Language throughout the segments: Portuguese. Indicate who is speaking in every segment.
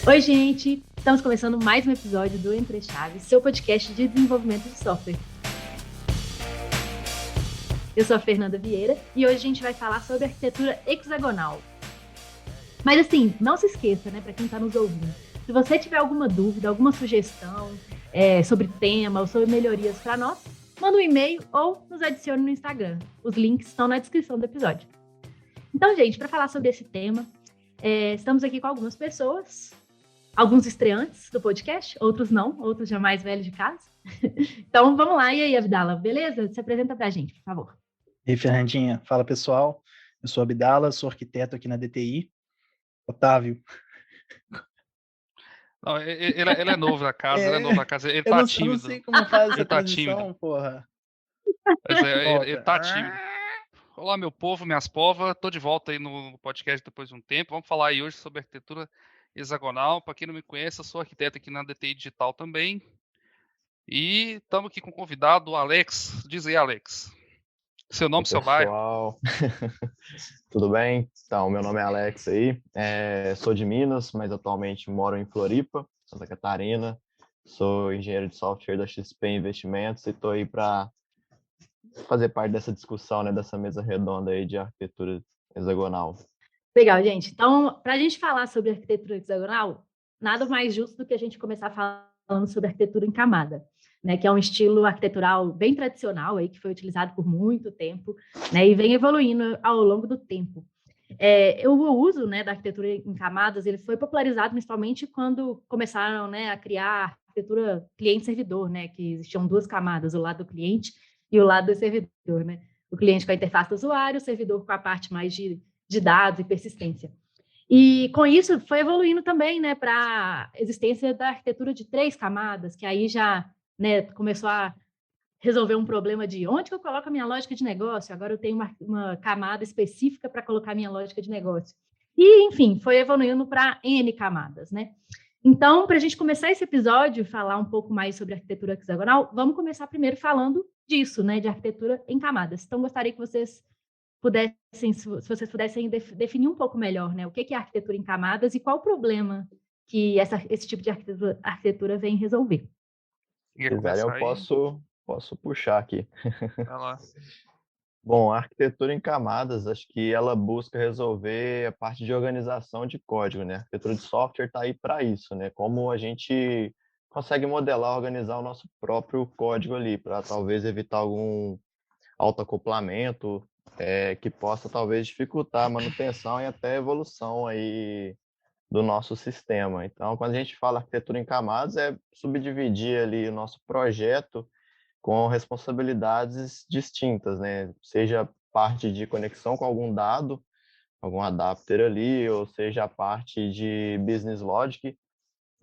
Speaker 1: Oi, gente! Estamos começando mais um episódio do Entre Chaves, seu podcast de desenvolvimento de software. Eu sou a Fernanda Vieira e hoje a gente vai falar sobre arquitetura hexagonal. Mas assim, não se esqueça, né, para quem está nos ouvindo, se você tiver alguma dúvida, alguma sugestão sobre tema ou sobre melhorias para nós, manda um e-mail ou nos adicione no Instagram. Os links estão na descrição do episódio. Então, gente, para falar sobre esse tema, estamos aqui com algumas pessoas. Alguns estreantes do podcast, outros não, outros já mais velhos de casa. Então, vamos lá. E aí, Abdala, beleza? Se apresenta pra gente, por favor.
Speaker 2: E aí, Fernandinha. Fala, pessoal. Eu sou Abdala, sou arquiteto aqui na DTI. Otávio.
Speaker 3: Não, ele é novo na casa, ele tá tímido.
Speaker 2: Eu não sei como faz essa
Speaker 3: Ele tá
Speaker 2: transição,
Speaker 3: tímido.
Speaker 2: porra.
Speaker 3: Mas ele tá tímido. Olá, meu povo, minhas povas. Tô de volta aí no podcast depois de um tempo. Vamos falar aí hoje sobre arquitetura hexagonal. Para quem não me conhece, eu sou arquiteto aqui na DTI Digital também. E estamos aqui com o convidado, o Alex. Diz aí, Alex. Seu nome, seu bairro.
Speaker 4: Pessoal, tudo bem? Então, meu nome é Alex aí, sou de Minas, mas atualmente moro em Floripa, Santa Catarina. Sou engenheiro de software da XP Investimentos e estou aí para fazer parte dessa discussão, né, dessa mesa redonda aí de arquitetura hexagonal.
Speaker 1: Legal, gente. Então, para a gente falar sobre arquitetura hexagonal, nada mais justo do que a gente começar falando sobre arquitetura em camada, né, que é um estilo arquitetural bem tradicional aí, que foi utilizado por muito tempo, né, e vem evoluindo ao longo do tempo. O uso, né, da arquitetura em camadas, ele foi popularizado principalmente quando começaram, né, a criar arquitetura cliente-servidor, né, que existiam duas camadas, o lado do cliente e o lado do servidor, né, o cliente com a interface do usuário, o servidor com a parte mais de dados e persistência. E com isso foi evoluindo também, né, para a existência da arquitetura de 3 camadas, que aí já, né, começou a resolver um problema de onde que eu coloco a minha lógica de negócio, agora eu tenho uma camada específica para colocar a minha lógica de negócio. E, enfim, foi evoluindo para N camadas, né? Então, para a gente começar esse episódio, falar um pouco mais sobre arquitetura hexagonal, vamos começar primeiro falando disso, né, de arquitetura em camadas. Então, gostaria que vocês pudessem, se vocês pudessem definir um pouco melhor, né, o que é arquitetura em camadas e qual o problema que esse tipo de arquitetura vem resolver.
Speaker 4: Se quiserem, eu posso puxar aqui.
Speaker 3: Vai lá.
Speaker 4: Bom, a arquitetura em camadas, acho que ela busca resolver a parte de organização de código, né? A arquitetura de software está aí para isso, né? Como a gente consegue modelar, organizar o nosso próprio código ali, para talvez evitar algum autoacoplamento, que possa talvez dificultar a manutenção e até a evolução aí do nosso sistema. Então, quando a gente fala arquitetura em camadas, é subdividir ali o nosso projeto com responsabilidades distintas, né? Seja parte de conexão com algum dado, algum adapter ali, ou seja a parte de business logic,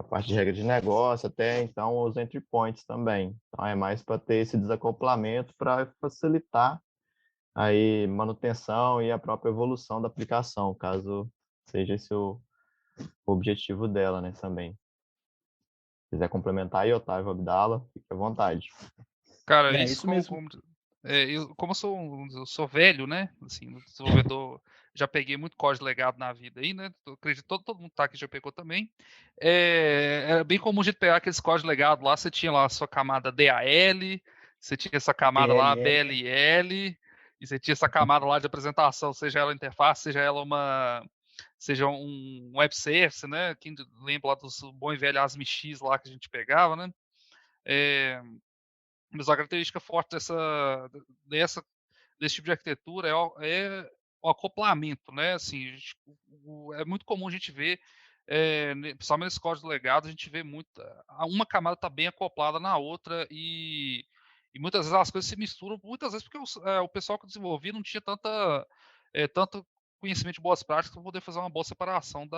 Speaker 4: a parte de regra de negócio, até então os entry points também. Então é mais para ter esse desacoplamento para facilitar aí manutenção e a própria evolução da aplicação, caso seja esse o objetivo dela, né, também. Se quiser complementar aí, Otávio, Abdala, fique à vontade.
Speaker 3: Cara,
Speaker 2: Isso mesmo.
Speaker 3: Como eu sou velho, né? Assim, no desenvolvedor, já peguei muito código legado na vida aí, né? Eu acredito que todo mundo tá aqui já pegou também. Era bem comum a gente pegar aqueles códigos legados lá, você tinha lá a sua camada DAL, você tinha essa camada lá BLL, e você tinha essa camada lá de apresentação, seja ela interface, seja um web service, né? Quem lembra lá dos bom e velho ASMX lá que a gente pegava, né? Mas a característica forte desse tipo de arquitetura é o acoplamento, né? Assim, é muito comum a gente ver, principalmente nesse código legado, a gente vê muito, uma camada está bem acoplada na outra e muitas vezes as coisas se misturam, muitas vezes porque o pessoal que desenvolvia não tinha tanto conhecimento de boas práticas para poder fazer uma boa separação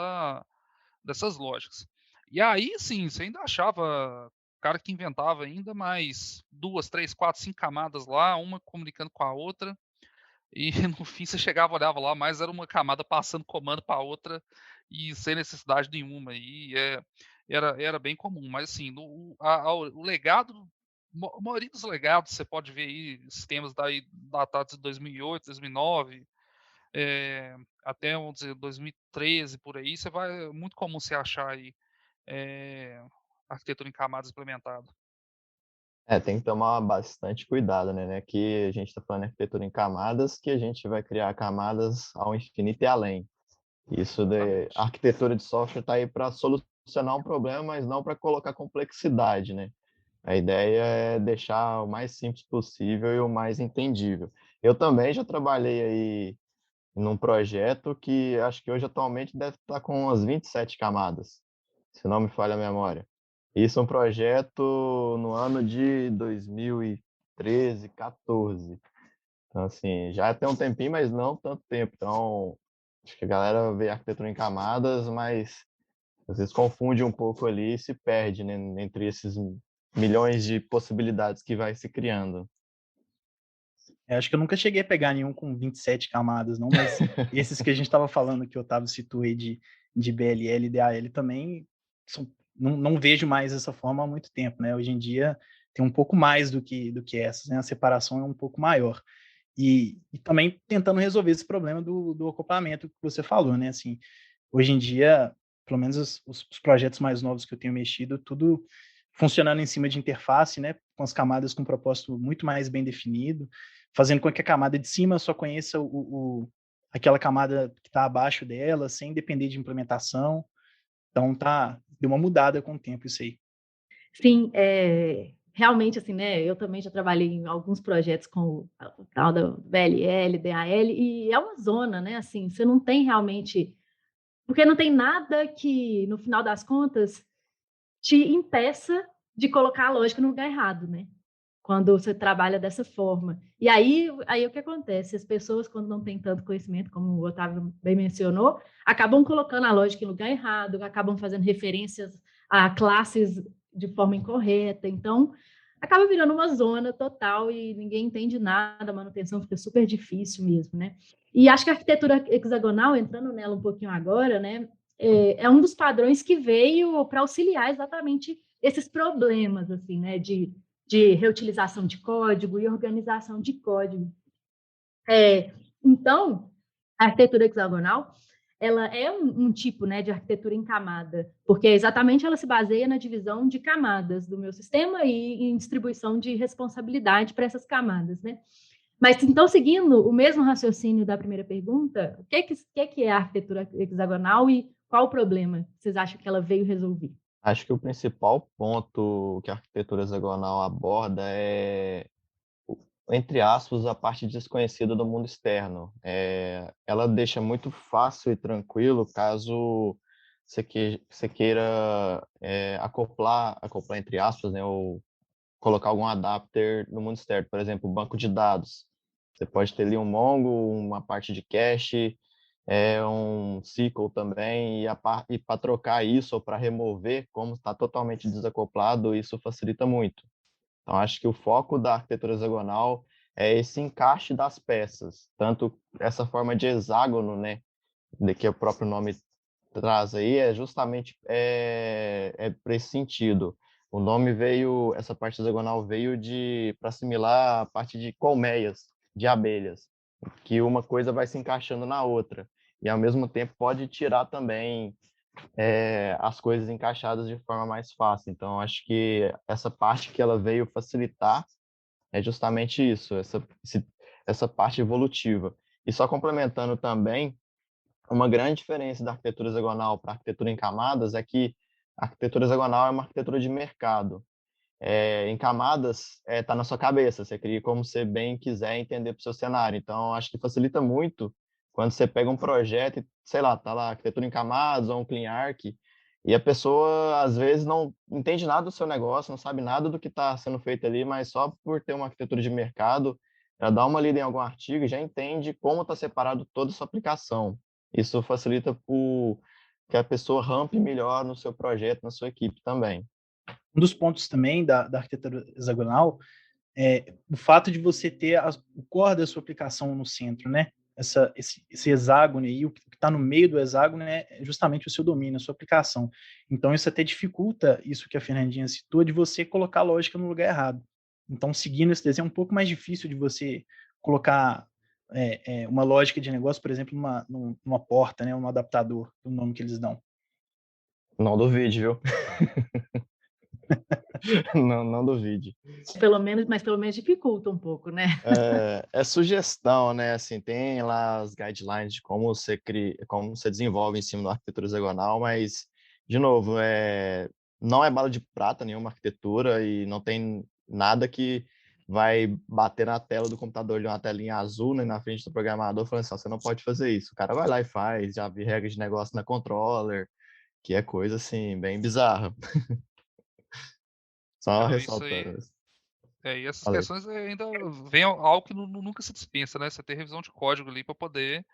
Speaker 3: dessas lógicas. E aí, sim, você ainda achava cara que inventava ainda mais 2, 3, 4, 5 camadas lá, uma comunicando com a outra, e no fim você chegava, olhava lá, mas era uma camada passando comando para outra e sem necessidade nenhuma. E era bem comum, mas assim, o legado, a maioria dos legados você pode ver aí sistemas datados de 2008, 2009, até vamos dizer 2013 por aí, é muito comum você achar aí arquitetura em camadas implementada.
Speaker 4: Tem que tomar bastante cuidado, né? Que a gente está falando de arquitetura em camadas, que a gente vai criar camadas ao infinito e além. Isso de
Speaker 3: Exatamente.
Speaker 4: a arquitetura de software está aí para solucionar um problema, mas não para colocar complexidade, né? A ideia é deixar o mais simples possível e o mais entendível. Eu também já trabalhei aí num projeto que acho que hoje atualmente deve estar com umas 27 camadas, se não me falha a memória. Isso é um projeto no ano de 2013, 14. Então, assim, já tem um tempinho, mas não tanto tempo. Então, acho que a galera vê arquitetura em camadas, mas às vezes confunde um pouco ali e se perde, né, entre esses milhões de possibilidades que vai se criando.
Speaker 2: Acho que eu nunca cheguei a pegar nenhum com 27 camadas, não, mas esses que a gente estava falando, que o Otávio citou aí de BLL e DAL também, não vejo mais essa forma há muito tempo, né? Hoje em dia tem um pouco mais do que essas, né? A separação é um pouco maior. E também tentando resolver esse problema do acoplamento que você falou, né? Assim, hoje em dia, pelo menos os projetos mais novos que eu tenho mexido, tudo funcionando em cima de interface, né? Com as camadas com um propósito muito mais bem definido, fazendo com que a camada de cima só conheça aquela camada que está abaixo dela, sem depender de implementação. Então, deu uma mudada com o tempo isso aí.
Speaker 1: Sim, realmente, assim, né? Eu também já trabalhei em alguns projetos com o tal da VLL, DAL, e é uma zona, né? Assim, você não tem realmente. Porque não tem nada que, no final das contas, te impeça de colocar a lógica no lugar errado, né? Quando você trabalha dessa forma. E aí o que acontece? As pessoas, quando não têm tanto conhecimento, como o Otávio bem mencionou, acabam colocando a lógica em lugar errado, acabam fazendo referências a classes de forma incorreta. Então, acaba virando uma zona total e ninguém entende nada, a manutenção fica super difícil mesmo, né? E acho que a arquitetura hexagonal, entrando nela um pouquinho agora, né, é um dos padrões que veio para auxiliar exatamente esses problemas, assim, né, de reutilização de código e organização de código. Então, a arquitetura hexagonal, ela é um tipo, né, de arquitetura em camada, porque exatamente ela se baseia na divisão de camadas do meu sistema e em distribuição de responsabilidade para essas camadas, né? Mas, então, seguindo o mesmo raciocínio da primeira pergunta, o que é a arquitetura hexagonal e qual o problema que vocês acham que ela veio resolver?
Speaker 4: Acho que o principal ponto que a arquitetura hexagonal aborda é, entre aspas, a parte desconhecida do mundo externo. Ela deixa muito fácil e tranquilo caso você queira acoplar entre aspas, né, ou colocar algum adapter no mundo externo. Por exemplo, banco de dados. Você pode ter ali um Mongo, uma parte de cache, um SQL também, e para trocar isso ou para remover, como está totalmente desacoplado, isso facilita muito. Então, acho que o foco da arquitetura hexagonal é esse encaixe das peças, tanto essa forma de hexágono, né, de que o próprio nome traz aí, é justamente para esse sentido. O nome veio, essa parte hexagonal veio para assimilar a parte de colmeias, de abelhas, que uma coisa vai se encaixando na outra, e ao mesmo tempo pode tirar também as coisas encaixadas de forma mais fácil. Então, acho que essa parte que ela veio facilitar é justamente isso, essa parte evolutiva. E só complementando também, uma grande diferença da arquitetura hexagonal para a arquitetura em camadas é que a arquitetura hexagonal é uma arquitetura de mercado. Em camadas, está na sua cabeça, você cria como você bem quiser entender para o seu cenário. Então, acho que facilita muito quando você pega um projeto e, sei lá, tá lá, arquitetura em camadas ou um clean arch, e a pessoa, às vezes, não entende nada do seu negócio, não sabe nada do que está sendo feito ali, mas só por ter uma arquitetura de mercado, ela dá uma lida em algum artigo e já entende como está separado toda a sua aplicação. Isso facilita que a pessoa rampe melhor no seu projeto, na sua equipe também.
Speaker 2: Um dos pontos também da arquitetura hexagonal é o fato de você ter o core da sua aplicação no centro, né? Esse hexágono aí, o que está no meio do hexágono é justamente o seu domínio, a sua aplicação. Então, isso até dificulta isso que a Fernandinha citou, de você colocar a lógica no lugar errado. Então, seguindo esse desenho, é um pouco mais difícil de você colocar uma lógica de negócio, por exemplo, numa porta, né, um adaptador, o nome que eles dão.
Speaker 4: Não duvide, viu? Não duvide.
Speaker 1: Mas pelo menos dificulta um pouco, né?
Speaker 4: É sugestão, né? Assim, tem lá as guidelines de como você cria, como você desenvolve em cima da arquitetura hexagonal, mas, de novo, não é bala de prata nenhuma arquitetura e não tem nada que vai bater na tela do computador de uma telinha azul, né, na frente do programador, falando assim, ó, você não pode fazer isso. O cara vai lá e faz, já vi regras de negócio na controller, que é coisa, assim, bem bizarra. Só
Speaker 3: Não, isso aí.
Speaker 4: ressaltando.
Speaker 3: E essas
Speaker 4: Falei.
Speaker 3: questões ainda vem algo que nunca se dispensa, né? Você ter revisão de código ali para poder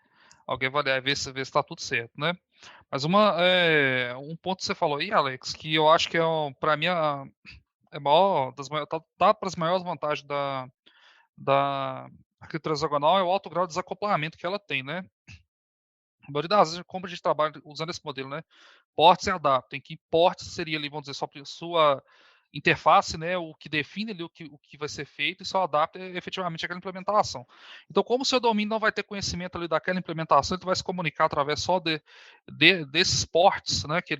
Speaker 3: alguém avaliar e ver se está tudo certo, né? Mas um ponto que você falou aí, Alex, que eu acho que para mim é maior tá para as maiores vantagens da arquitetura hexagonal é o alto grau de desacoplamento que ela tem, né? A maioria das vezes, como a gente trabalha usando esse modelo, né? Ports e adaptem, que ports seria ali, vamos dizer, sua interface, né, o que define ali o que vai ser feito, e só adapta efetivamente aquela implementação. Então, como o seu domínio não vai ter conhecimento ali daquela implementação, ele vai se comunicar através só desses ports, né, que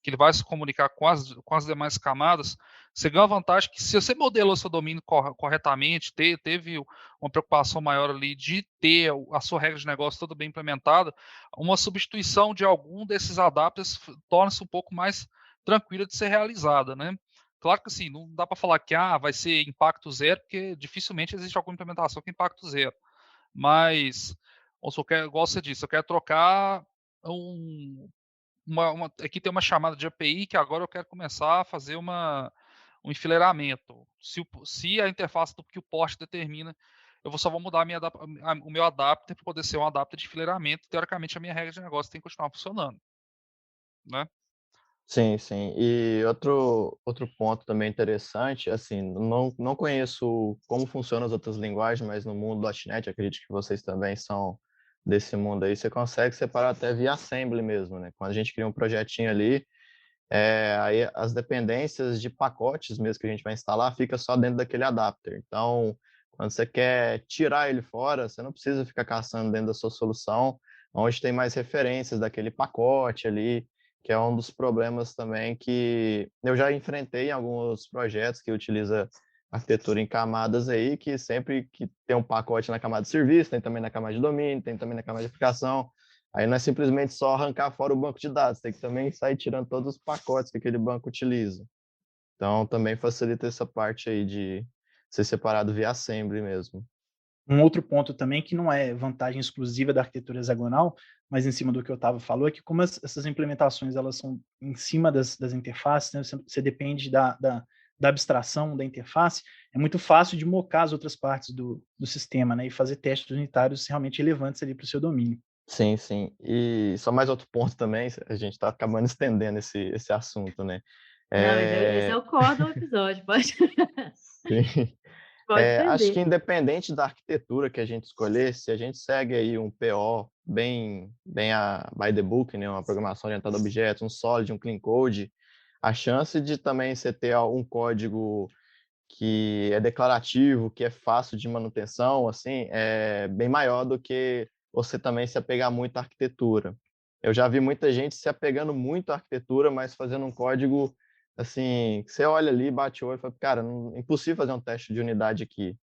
Speaker 3: ele vai se comunicar com as demais camadas, você ganha a vantagem que se você modelou seu domínio corretamente, teve uma preocupação maior ali de ter a sua regra de negócio toda bem implementada, uma substituição de algum desses adapters torna-se um pouco mais tranquila de ser realizada, né? Claro que assim, não dá para falar que vai ser impacto zero, porque dificilmente existe alguma implementação com impacto zero. Mas, igual você disse, eu quero trocar aqui tem uma chamada de API que agora eu quero começar a fazer um enfileiramento. Se a interface do que o port determina, só vou mudar o meu adapter para poder ser um adapter de enfileiramento. Teoricamente, a minha regra de negócio tem que continuar funcionando, né?
Speaker 4: Sim, sim. E outro ponto também interessante, assim, não conheço como funcionam as outras linguagens, mas no mundo do .NET, acredito que vocês também são desse mundo aí, você consegue separar até via assembly mesmo, né? Quando a gente cria um projetinho ali, aí as dependências de pacotes mesmo que a gente vai instalar fica só dentro daquele adapter. Então, quando você quer tirar ele fora, você não precisa ficar caçando dentro da sua solução, onde tem mais referências daquele pacote ali, que é um dos problemas também que eu já enfrentei em alguns projetos que utiliza arquitetura em camadas aí, que sempre que tem um pacote na camada de serviço, tem também na camada de domínio, tem também na camada de aplicação. Aí não é simplesmente só arrancar fora o banco de dados, tem que também sair tirando todos os pacotes que aquele banco utiliza. Então também facilita essa parte aí de ser separado via assembly mesmo.
Speaker 2: Um outro ponto também que não é vantagem exclusiva da arquitetura hexagonal, mas em cima do que o Otávio falou, é que como essas implementações elas são em cima das interfaces, né, você depende da abstração da interface, é muito fácil de mocar as outras partes do sistema, né, e fazer testes unitários realmente relevantes ali para o seu domínio.
Speaker 4: Sim, sim. E só mais outro ponto também, a gente está acabando estendendo esse assunto, né?
Speaker 1: Não, mas esse é o core do episódio, pode.
Speaker 4: Sim. Acho que independente da arquitetura que a gente escolher, se a gente segue aí um PO bem by the book, né, uma programação orientada a objetos, um solid, um clean code, a chance de também você ter um código que é declarativo, que é fácil de manutenção, assim, é bem maior do que você também se apegar muito à arquitetura. Eu já vi muita gente se apegando muito à arquitetura, mas fazendo um código assim, você olha ali, bate o olho e fala, cara, é impossível fazer um teste de unidade aqui.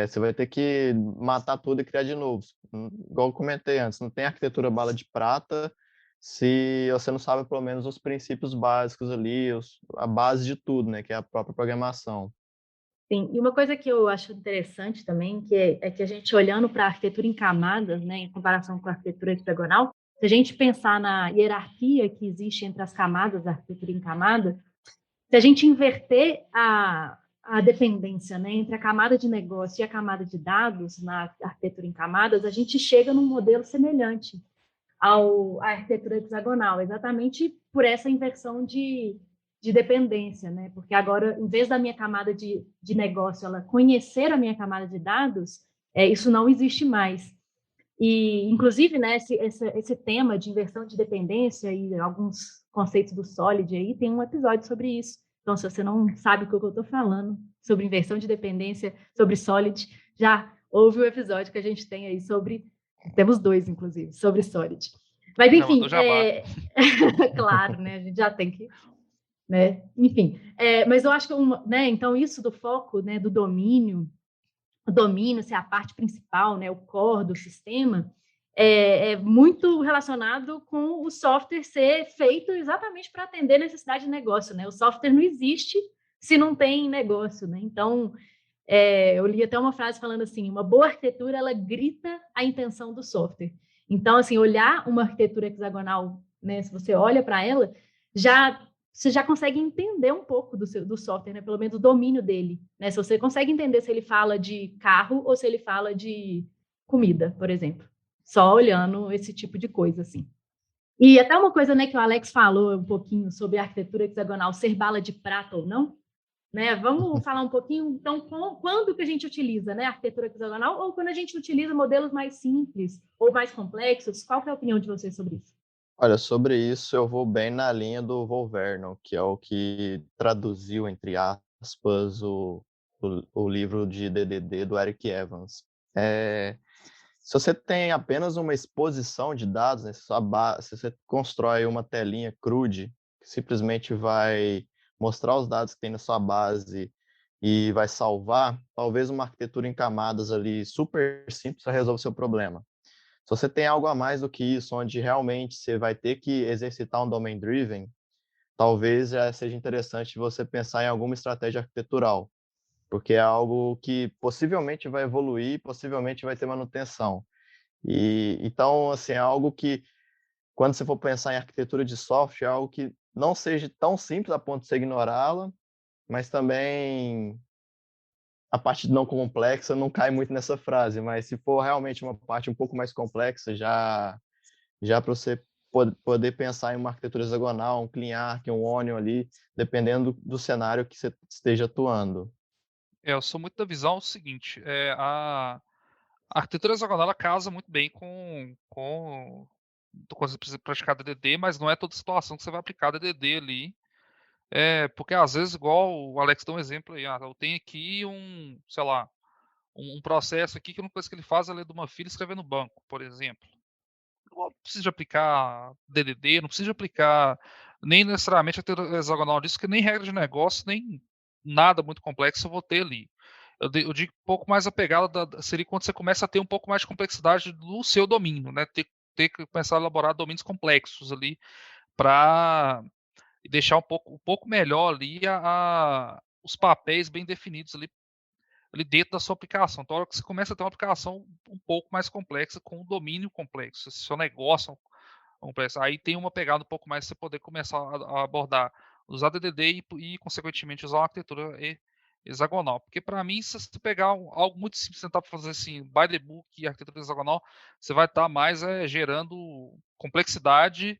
Speaker 4: Você vai ter que matar tudo e criar de novo. Igual eu comentei antes, não tem arquitetura bala de prata se você não sabe pelo menos os princípios básicos ali, a base de tudo, né, que é a própria programação.
Speaker 1: Sim, e uma coisa que eu acho interessante também, que é que a gente olhando para a arquitetura em camadas, né, em comparação com a arquitetura hexagonal, se a gente pensar na hierarquia que existe entre as camadas da arquitetura em camada, se a gente inverter a dependência, né, entre a camada de negócio e a camada de dados na arquitetura em camadas, a gente chega num modelo semelhante à arquitetura hexagonal, exatamente por essa inversão de dependência, né? Porque agora, em vez da minha camada de negócio ela conhecer a minha camada de dados, isso não existe mais. E, inclusive, né, esse tema de inversão de dependência e alguns conceitos do Solid aí, tem um episódio sobre isso. Então, se você não sabe o que eu estou falando sobre inversão de dependência, sobre Solid, já ouve o episódio que a gente tem aí sobre, temos dois, inclusive, sobre Solid. Mas,
Speaker 3: Já
Speaker 1: enfim,
Speaker 3: mandou jabá.
Speaker 1: claro, né? A gente já tem que, né? Enfim, mas eu acho que, né? Então, isso do foco, né? Do domínio, o domínio ser a parte principal, né? O core do sistema, é muito relacionado com o software ser feito exatamente para atender necessidade de negócio, né? O software não existe se não tem negócio, né? Então, eu li até uma frase falando assim, uma boa arquitetura, ela grita a intenção do software. Então, assim, olhar uma arquitetura hexagonal, né, se você olha para ela, você já consegue entender um pouco do software, né, pelo menos o domínio dele. Né? Se você consegue entender se ele fala de carro ou se ele fala de comida, por exemplo. Só olhando esse tipo de coisa, assim. E até uma coisa, né, que o Alex falou um pouquinho sobre a arquitetura hexagonal ser bala de prata ou não, né? Vamos falar um pouquinho, então, quando que a gente utiliza, né, a arquitetura hexagonal ou quando a gente utiliza modelos mais simples ou mais complexos? Qual que é a opinião de vocês sobre isso?
Speaker 4: Olha, sobre isso eu vou bem na linha do Paul Vernon, que é o que traduziu, entre aspas, o livro de DDD do Eric Evans. Se você tem apenas uma exposição de dados, né, se você constrói uma telinha crude, que simplesmente vai mostrar os dados que tem na sua base e vai salvar, talvez uma arquitetura em camadas ali super simples já resolva o seu problema. Se você tem algo a mais do que isso, onde realmente você vai ter que exercitar um domain driven, talvez já seja interessante você pensar em alguma estratégia arquitetural, porque é algo que possivelmente vai evoluir, possivelmente vai ter manutenção. E então, assim, é algo que, quando você for pensar em arquitetura de software, é algo que não seja tão simples a ponto de você ignorá-la, mas também a parte não complexa não cai muito nessa frase, mas se for realmente uma parte um pouco mais complexa, já para você poder pensar em uma arquitetura hexagonal, um CleanArch, um Onion ali, dependendo do cenário que você esteja atuando.
Speaker 3: Eu sou muito da visão seguinte, a arquitetura hexagonal ela casa muito bem com quando você precisa praticar DDD, mas não é toda situação que você vai aplicar DDD ali. Porque às vezes, igual o Alex deu um exemplo aí, eu tenho aqui sei lá, um processo aqui que a única coisa que ele faz é ler de uma fila e escrever no banco, por exemplo. Não precisa aplicar DDD, não precisa aplicar nem necessariamente a arquitetura hexagonal disso, que nem regra de negócio, nem nada muito complexo eu vou ter ali. Eu digo um pouco mais a pegada seria quando você começa a ter um pouco mais de complexidade do seu domínio, né? Ter que começar a elaborar domínios complexos ali para deixar um pouco melhor ali os papéis bem definidos ali dentro da sua aplicação. Então, a hora que você começa a ter uma aplicação um pouco mais complexa, com um domínio complexo, se seu negócio é complexo, aí tem uma pegada um pouco mais você poder começar a abordar, usar DDD e consequentemente, usar uma arquitetura hexagonal. Porque, para mim, se você pegar algo muito simples, tentar fazer assim, by the book e arquitetura hexagonal, você vai estar mais gerando complexidade.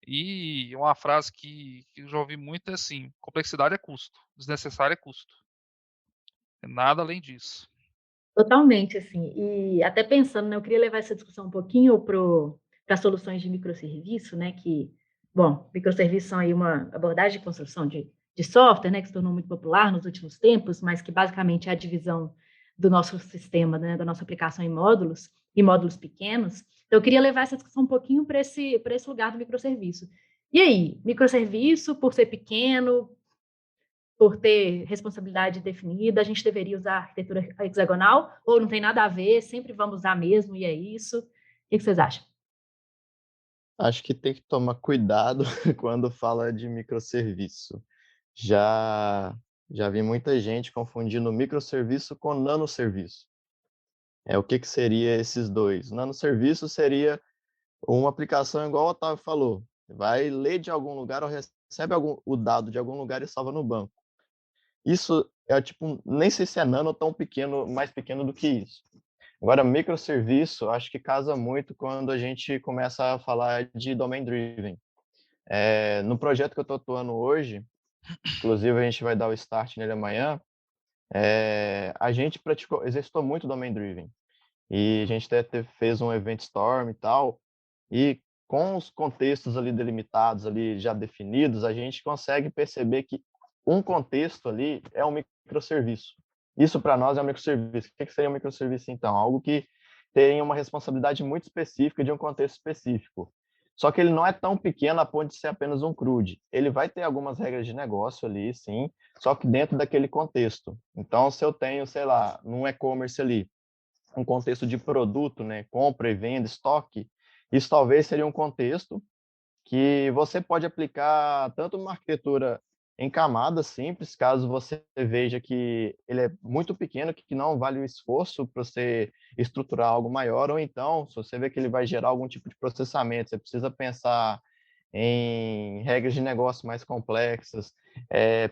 Speaker 3: E uma frase que eu já ouvi muito é assim: complexidade é custo, desnecessário é custo. Nada além disso.
Speaker 1: Totalmente, assim. E até pensando, né, eu queria levar essa discussão um pouquinho para soluções de microserviço, né, que, bom, microserviços são aí uma abordagem de construção de software, né, que se tornou muito popular nos últimos tempos, mas que basicamente é a divisão do nosso sistema, né, da nossa aplicação em módulos, e módulos pequenos. Então, eu queria levar essa discussão um pouquinho para esse lugar do microserviço. E aí, microserviço, por ser pequeno, por ter responsabilidade definida, a gente deveria usar a arquitetura hexagonal, ou não tem nada a ver, sempre vamos usar mesmo, e é isso? O que vocês acham?
Speaker 4: Acho que tem que tomar cuidado quando fala de microserviço. Já vi muita gente confundindo microserviço com nanoserviço. O que seria esses dois? Nanoserviço seria uma aplicação igual o Otávio falou. Vai ler de algum lugar ou recebe o dado de algum lugar e salva no banco. Isso tipo, nem sei se é nano ou tão pequeno, mais pequeno do que isso. Agora, microserviço, acho que casa muito quando a gente começa a falar de domain driven. No projeto que eu estou atuando hoje, inclusive a gente vai dar o start nele amanhã, a gente exercitou muito domain driven. E a gente até fez um event storm e tal, e com os contextos ali delimitados, ali já definidos, a gente consegue perceber que um contexto ali é um microserviço. Isso para nós é um microserviço. O que seria um microserviço, então? Algo que tem uma responsabilidade muito específica de um contexto específico. Só que ele não é tão pequeno a ponto de ser apenas um CRUD. Ele vai ter algumas regras de negócio ali, sim, só que dentro daquele contexto. Então, se eu tenho, sei lá, num e-commerce ali, um contexto de produto, né, compra e venda, estoque, isso talvez seria um contexto que você pode aplicar tanto uma arquitetura em camadas simples, caso você veja que ele é muito pequeno, que não vale o esforço para você estruturar algo maior, ou então, se você vê que ele vai gerar algum tipo de processamento, você precisa pensar em regras de negócio mais complexas,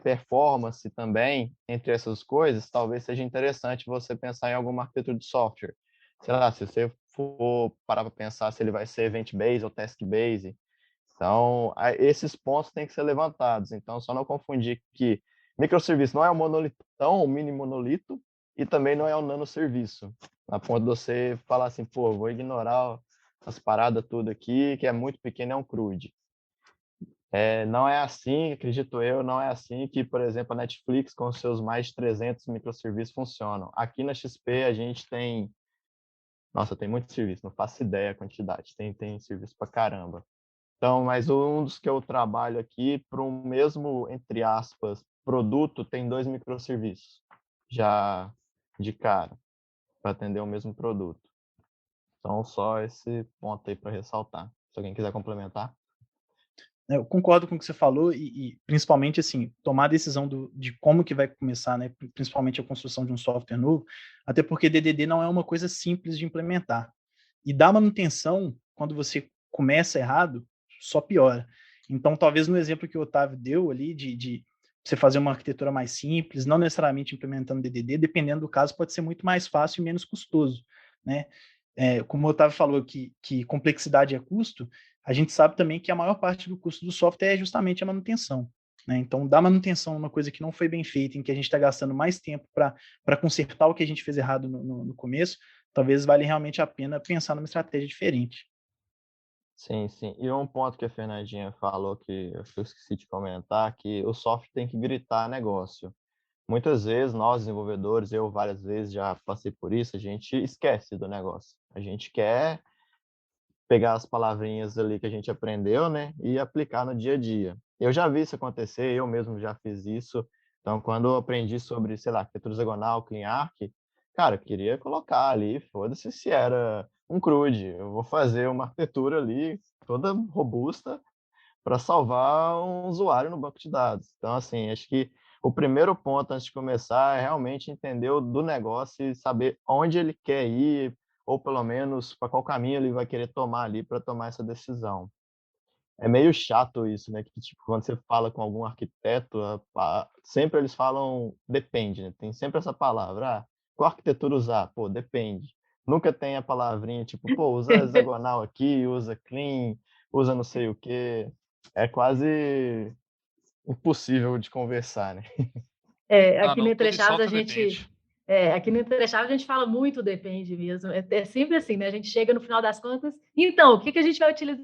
Speaker 4: performance também, entre essas coisas, talvez seja interessante você pensar em alguma arquitetura de software. Sei lá, se você for parar para pensar se ele vai ser event-based ou task-based, então, esses pontos têm que ser levantados. Então, só não confundir que microserviço não é um monolitão, um mini monolito, e também não é um nanoserviço. A ponto de você falar assim, pô, vou ignorar as paradas tudo aqui, que é muito pequeno, é um CRUD. Não é assim, acredito eu, não é assim que, por exemplo, a Netflix, com seus mais de 300 microserviços, funcionam. Aqui na XP, a gente tem... Nossa, tem muito serviço, não faço ideia a quantidade. Tem serviço pra caramba. Então, mas um dos que eu trabalho aqui, para um mesmo, entre aspas, produto, tem 2 microserviços, já de cara, para atender o mesmo produto. Então, só esse ponto aí para ressaltar. Se alguém quiser complementar.
Speaker 2: Eu concordo com o que você falou e principalmente, assim, tomar a decisão de como que vai começar, né, principalmente a construção de um software novo, até porque DDD não é uma coisa simples de implementar. E dar manutenção, quando você começa errado, só piora. Então, talvez no exemplo que o Otávio deu ali, de você fazer uma arquitetura mais simples, não necessariamente implementando DDD, dependendo do caso, pode ser muito mais fácil e menos custoso, né? Como o Otávio falou que complexidade é custo, a gente sabe também que a maior parte do custo do software é justamente a manutenção, né? Então, dar manutenção numa coisa que não foi bem feita, em que a gente está gastando mais tempo para consertar o que a gente fez errado no começo, talvez vale realmente a pena pensar numa estratégia diferente.
Speaker 4: Sim, sim. E um ponto que a Fernandinha falou que eu esqueci de comentar, que o software tem que gritar negócio. Muitas vezes, nós desenvolvedores, eu várias vezes já passei por isso, a gente esquece do negócio. A gente quer pegar as palavrinhas ali que a gente aprendeu, né, e aplicar no dia a dia. Eu já vi isso acontecer, eu mesmo já fiz isso. Então, quando eu aprendi sobre, sei lá, arquitetura hexagonal, CleanArch, cara, eu queria colocar ali, foda-se se era um CRUD. Eu vou fazer uma arquitetura ali toda robusta para salvar um usuário no banco de dados. Então, assim, acho que o primeiro ponto antes de começar é realmente entender do negócio e saber onde ele quer ir, ou pelo menos para qual caminho ele vai querer tomar ali para tomar essa decisão. É meio chato isso, né? Que tipo, quando você fala com algum arquiteto, sempre eles falam depende, né? Tem sempre essa palavra. Qual arquitetura usar? Pô, depende. Nunca tem a palavrinha tipo, pô, usa hexagonal aqui, usa clean, usa não sei o quê. É quase impossível de conversar, né?
Speaker 1: Aqui no Entrechaves aqui no Entrechaves a gente fala muito depende mesmo. É sempre assim, né? A gente chega no final das contas, então, o que a gente vai utilizar?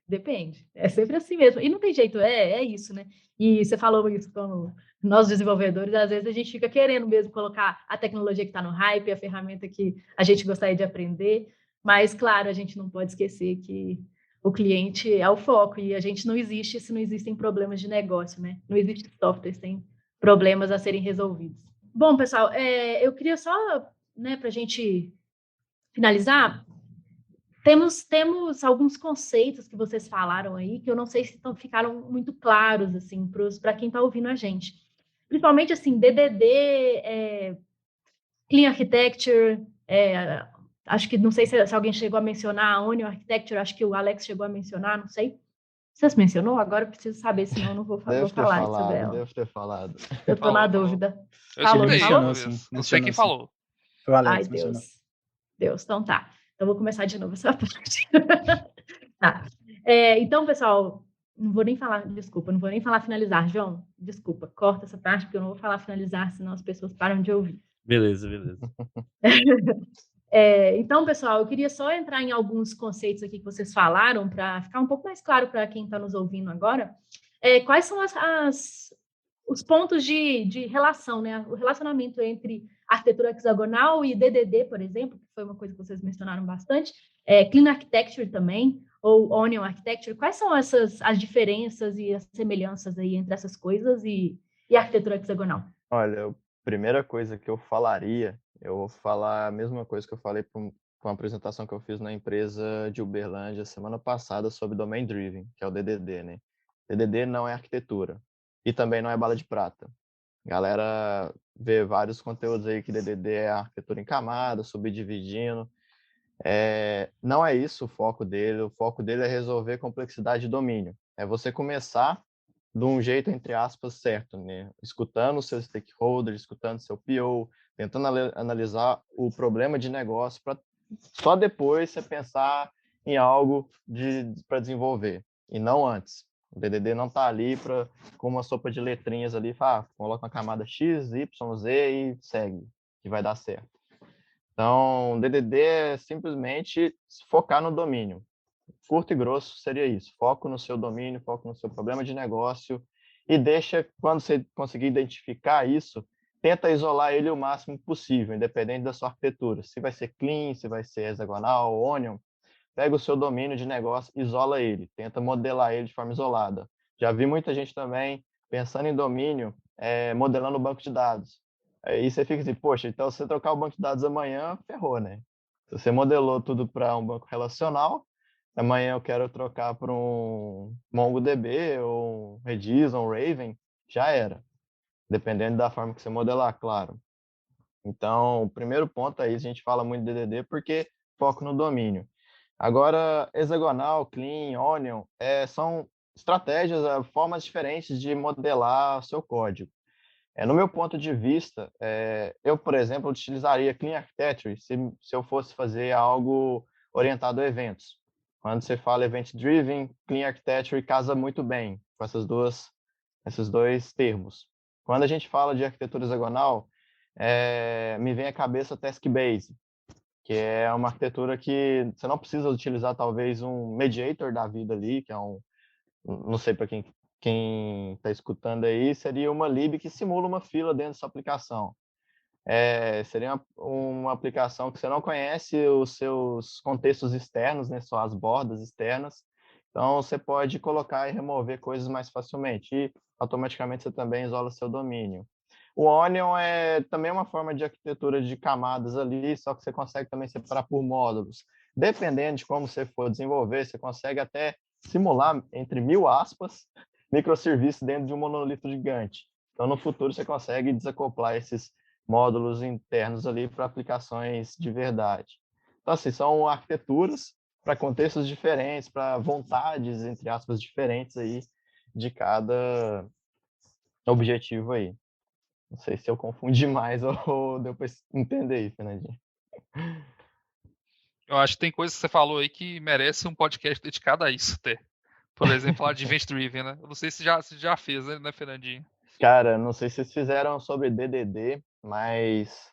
Speaker 1: Depende. É sempre assim mesmo. E não tem jeito, é isso, né? E você falou isso com nós desenvolvedores, às vezes a gente fica querendo mesmo colocar a tecnologia que está no hype, a ferramenta que a gente gostaria de aprender, mas, claro, a gente não pode esquecer que o cliente é o foco e a gente não existe se não existem problemas de negócio, né? Não existe software sem problemas a serem resolvidos. Bom, pessoal, eu queria só, né, para a gente finalizar, temos alguns conceitos que vocês falaram aí que eu não sei se ficaram muito claros assim para quem está ouvindo a gente. Principalmente assim, DDD, Clean Architecture, acho que não sei se alguém chegou a mencionar a Onion Architecture, acho que o Alex chegou a mencionar, não sei. Vocês mencionou? Agora eu preciso saber, senão eu não vou falar sobre ela.
Speaker 4: Deve ter falado.
Speaker 1: Eu estou na dúvida.
Speaker 3: Falou.
Speaker 1: Não
Speaker 3: sei quem falou.
Speaker 2: Foi o Alex.
Speaker 1: Ai, Deus, então tá. Então, vou começar de novo essa parte. Tá. Então, pessoal, não vou nem falar finalizar. João, desculpa, corta essa parte, porque eu não vou falar finalizar, senão as pessoas param de ouvir.
Speaker 5: Beleza.
Speaker 1: Então, pessoal, eu queria só entrar em alguns conceitos aqui que vocês falaram, para ficar um pouco mais claro para quem está nos ouvindo agora. Quais são os pontos de relação, né? O relacionamento entre arquitetura hexagonal e DDD, por exemplo, que foi uma coisa que vocês mencionaram bastante, Clean Architecture também, ou Onion Architecture? Quais são as diferenças e as semelhanças aí entre essas coisas e a arquitetura hexagonal?
Speaker 4: Olha, a primeira coisa que eu falaria, eu vou falar a mesma coisa que eu falei com a apresentação que eu fiz na empresa de Uberlândia semana passada sobre Domain Driven, que é o DDD, né? DDD não é arquitetura e também não é bala de prata. Galera vê vários conteúdos aí que DDD é arquitetura em camada, subdividindo. Não é isso o foco dele é resolver complexidade de domínio. É você começar de um jeito, entre aspas, certo, né? Escutando o seu stakeholder, escutando o seu PO, tentando analisar o problema de negócio, para só depois você pensar em algo para desenvolver, e não antes. O DDD não está ali com uma sopa de letrinhas ali, coloca uma camada X, Y, Z e segue, que vai dar certo. Então, DDD é simplesmente focar no domínio. Curto e grosso seria isso. Foco no seu domínio, foco no seu problema de negócio e deixa, quando você conseguir identificar isso, tenta isolar ele o máximo possível, independente da sua arquitetura. Se vai ser clean, se vai ser hexagonal, onion, pega o seu domínio de negócio, isola ele, tenta modelar ele de forma isolada. Já vi muita gente também pensando em domínio, modelando o banco de dados. Aí você fica assim, poxa, então se você trocar o banco de dados amanhã, ferrou, né? Se você modelou tudo para um banco relacional, amanhã eu quero trocar para um MongoDB, ou um Redis, ou um Raven, já era. Dependendo da forma que você modelar, claro. Então, o primeiro ponto aí, a gente fala muito de DDD porque foco no domínio. Agora, hexagonal, clean, onion, são estratégias, formas diferentes de modelar o seu código. No meu ponto de vista, eu, por exemplo, utilizaria Clean Architecture se eu fosse fazer algo orientado a eventos. Quando você fala Event Driven, Clean Architecture casa muito bem com esses dois termos. Quando a gente fala de arquitetura hexagonal, me vem à cabeça Task Base, que é uma arquitetura que você não precisa utilizar talvez um mediator da vida ali, que é não sei para quem está escutando aí, seria uma lib que simula uma fila dentro da sua aplicação. Seria uma aplicação que você não conhece os seus contextos externos, né, só as bordas externas. Então, você pode colocar e remover coisas mais facilmente. E, automaticamente, você também isola seu domínio. O Onion é também uma forma de arquitetura de camadas ali, só que você consegue também separar por módulos. Dependendo de como você for desenvolver, você consegue até simular, entre 1000 aspas, microserviços dentro de um monolito gigante. Então, no futuro, você consegue desacoplar esses módulos internos ali para aplicações de verdade. Então, assim, são arquiteturas para contextos diferentes, para vontades, entre aspas, diferentes aí de cada objetivo aí. Não sei se eu confundi mais ou deu para entender aí, Fernandinho.
Speaker 3: Eu acho que tem coisas que você falou aí que merece um podcast dedicado a isso até. Por exemplo, falar de Event Driven, né? Eu não sei se já fez, né, Fernandinho?
Speaker 4: Cara, não sei se vocês fizeram sobre DDD, mas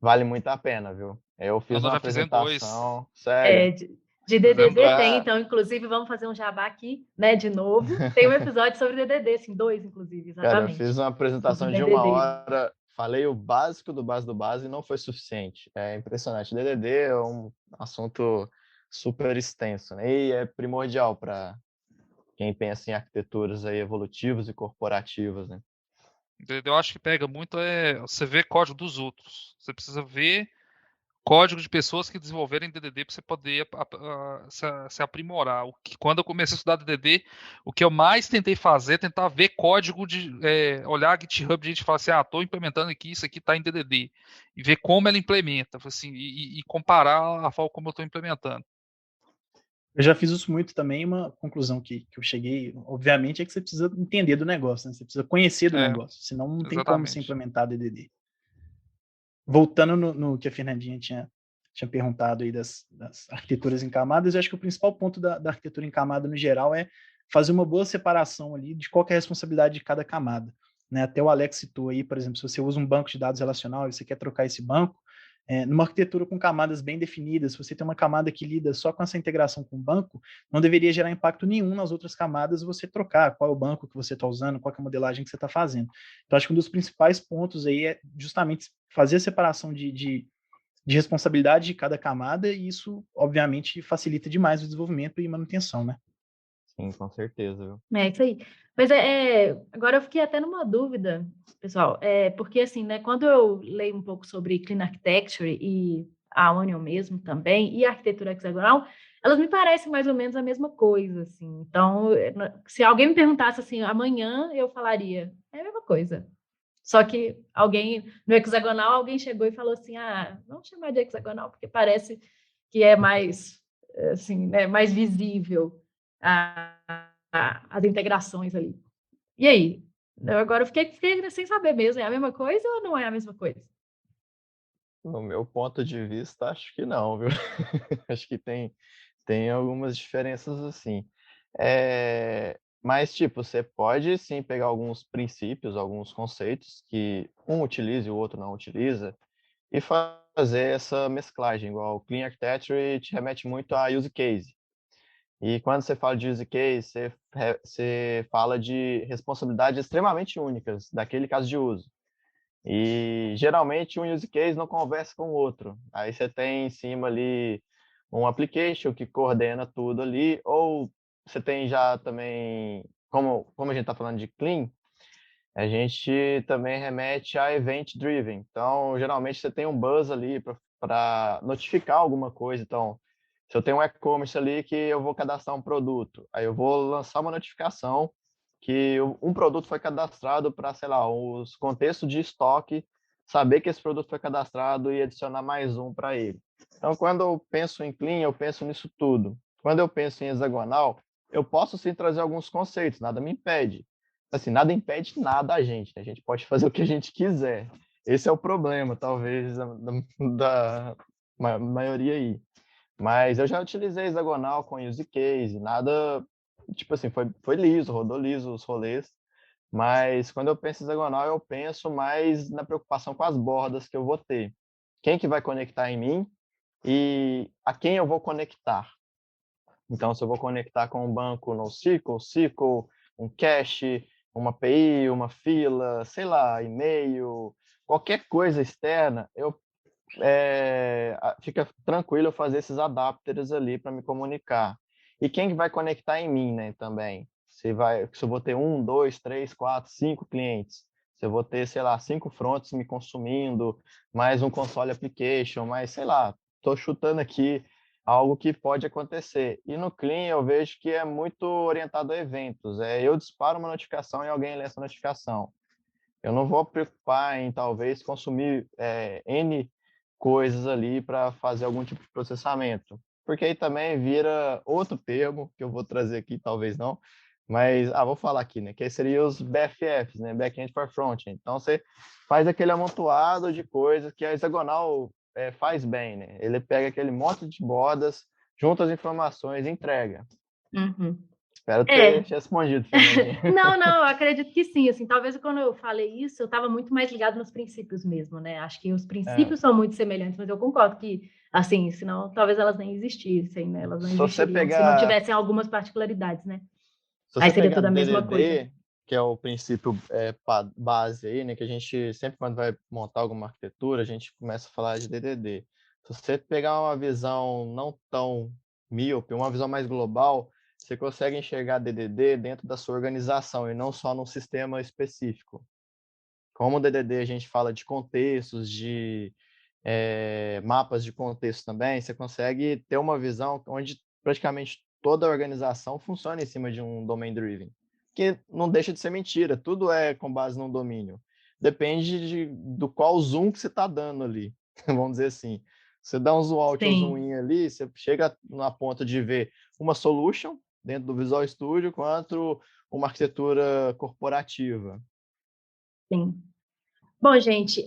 Speaker 4: vale muito a pena, viu? Eu fiz uma apresentação, sério.
Speaker 1: De DDD tem, então, inclusive, vamos fazer um jabá aqui, né, de novo. Tem um episódio sobre DDD, assim, 2, inclusive, exatamente.
Speaker 4: Cara, eu fiz uma apresentação de 1 hora, falei o básico do base e não foi suficiente. É impressionante. DDD é um assunto super extenso, né? E é primordial para quem pensa em arquiteturas aí evolutivas e corporativas, né?
Speaker 3: Eu acho que pega muito você ver código dos outros. Você precisa ver código de pessoas que desenvolverem DDD para você poder se aprimorar. Quando eu comecei a estudar DDD, o que eu mais tentei fazer é tentar ver código olhar a GitHub de gente e falar assim, estou implementando aqui, isso aqui está em DDD. E ver como ela implementa, assim, e comparar a forma como eu estou implementando.
Speaker 2: Eu já fiz isso muito também, uma conclusão que eu cheguei, obviamente, é que você precisa entender do negócio, né? Você precisa conhecer do negócio, senão não tem como você implementar DDD. Voltando no que a Fernandinha tinha perguntado aí das arquiteturas em camadas, eu acho que o principal ponto da arquitetura em camada no geral é fazer uma boa separação ali de qual que é a responsabilidade de cada camada, né? Até o Alex citou aí, por exemplo, se você usa um banco de dados relacional e você quer trocar esse banco, numa arquitetura com camadas bem definidas, se você tem uma camada que lida só com essa integração com o banco, não deveria gerar impacto nenhum nas outras camadas você trocar qual é o banco que você está usando, qual é a modelagem que você está fazendo. Então, acho que um dos principais pontos aí é justamente fazer a separação de de responsabilidade de cada camada, e isso, obviamente, facilita demais o desenvolvimento e manutenção, né?
Speaker 4: Sim, com certeza, viu?
Speaker 1: É isso aí. Mas agora eu fiquei até numa dúvida, pessoal, porque assim, né, quando eu leio um pouco sobre Clean Architecture e a Onion mesmo também, e a arquitetura hexagonal, elas me parecem mais ou menos a mesma coisa, assim. Então, se alguém me perguntasse assim, amanhã eu falaria, é a mesma coisa. Só que no hexagonal, alguém chegou e falou assim, vamos chamar de hexagonal, porque parece que é mais, assim, né, mais visível as integrações ali. E aí? Agora eu fiquei sem saber mesmo, é a mesma coisa ou não é a mesma coisa?
Speaker 4: No meu ponto de vista, acho que não, viu? Acho que tem algumas diferenças assim. Mas, tipo, você pode sim pegar alguns princípios, alguns conceitos que um utiliza e o outro não utiliza, e fazer essa mesclagem, igual o Clean Architecture te remete muito a use case. E quando você fala de use case, você fala de responsabilidades extremamente únicas daquele caso de uso. E geralmente um use case não conversa com o outro. Aí você tem em cima ali um application que coordena tudo ali, ou você tem já também, como a gente está falando de clean, a gente também remete a event driven. Então, geralmente você tem um buzz ali para notificar alguma coisa. Então, se eu tenho um e-commerce ali que eu vou cadastrar um produto, aí eu vou lançar uma notificação que um produto foi cadastrado para, sei lá, os contextos de estoque, saber que esse produto foi cadastrado e adicionar mais um para ele. Então, quando eu penso em clean, eu penso nisso tudo. Quando eu penso em hexagonal, eu posso sim trazer alguns conceitos, nada me impede. Assim, nada impede nada a gente, né? A gente pode fazer o que a gente quiser. Esse é o problema, talvez, da maioria aí. Mas eu já utilizei hexagonal com use case, nada, tipo assim, foi liso, rodou liso os rolês, mas quando eu penso em hexagonal, eu penso mais na preocupação com as bordas que eu vou ter. Quem que vai conectar em mim e a quem eu vou conectar. Então, se eu vou conectar com um banco NoSQL, um cache, uma API, uma fila, sei lá, e-mail, qualquer coisa externa, fica tranquilo eu fazer esses adapters ali para me comunicar. E quem que vai conectar em mim, né, também? Se eu vou ter 1, 2, 3, 4, 5 clientes, se eu vou ter, sei lá, 5 fronts me consumindo, mais um console application, mais, sei lá, estou chutando aqui algo que pode acontecer. E no Clean eu vejo que é muito orientado a eventos. Eu disparo uma notificação e alguém lê essa notificação. Eu não vou preocupar em, talvez, consumir N coisas ali para fazer algum tipo de processamento. Porque aí também vira outro termo, que eu vou trazer aqui, talvez não, mas, vou falar aqui, né, que seria os BFFs, né, Backend for Frontend. Então, você faz aquele amontoado de coisas que a hexagonal faz bem, né? Ele pega aquele monte de bordas, junta as informações e entrega.
Speaker 1: Uhum.
Speaker 4: Espero ter respondido, Fernandinha.
Speaker 1: Não, eu acredito que sim. Assim, talvez quando eu falei isso, eu estava muito mais ligado nos princípios mesmo, né? Acho que os princípios são muito semelhantes, mas eu concordo que, assim, senão talvez elas nem existissem, né? Elas não existiriam se não tivessem algumas particularidades, né? Aí seria tudo a mesma coisa.
Speaker 4: Que é o princípio base aí, né? Que a gente sempre, quando vai montar alguma arquitetura, a gente começa a falar de DDD. Se você pegar uma visão não tão míope, uma visão mais global, você consegue enxergar DDD dentro da sua organização e não só num sistema específico. Como o DDD a gente fala de contextos, de mapas de contexto também, você consegue ter uma visão onde praticamente toda a organização funciona em cima de um domain driven, que não deixa de ser mentira, tudo é com base num domínio. Depende do qual zoom que você está dando ali, vamos dizer assim. Você dá um zoom out ou zoom in ali, você chega na ponta de ver uma solution dentro do Visual Studio quanto uma arquitetura corporativa.
Speaker 1: Sim. Bom, gente,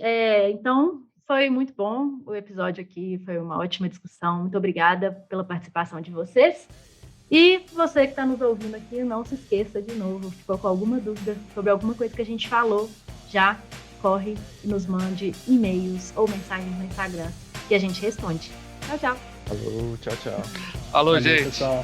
Speaker 1: então foi muito bom o episódio aqui, foi uma ótima discussão. Muito obrigada pela participação de vocês. E você que está nos ouvindo aqui, não se esqueça de novo, ficou com alguma dúvida sobre alguma coisa que a gente falou, já corre e nos mande e-mails ou mensagens no Instagram que a gente responde. Tchau, tchau.
Speaker 4: Alô, tchau, tchau.
Speaker 3: Alô, gente.
Speaker 2: Pessoal.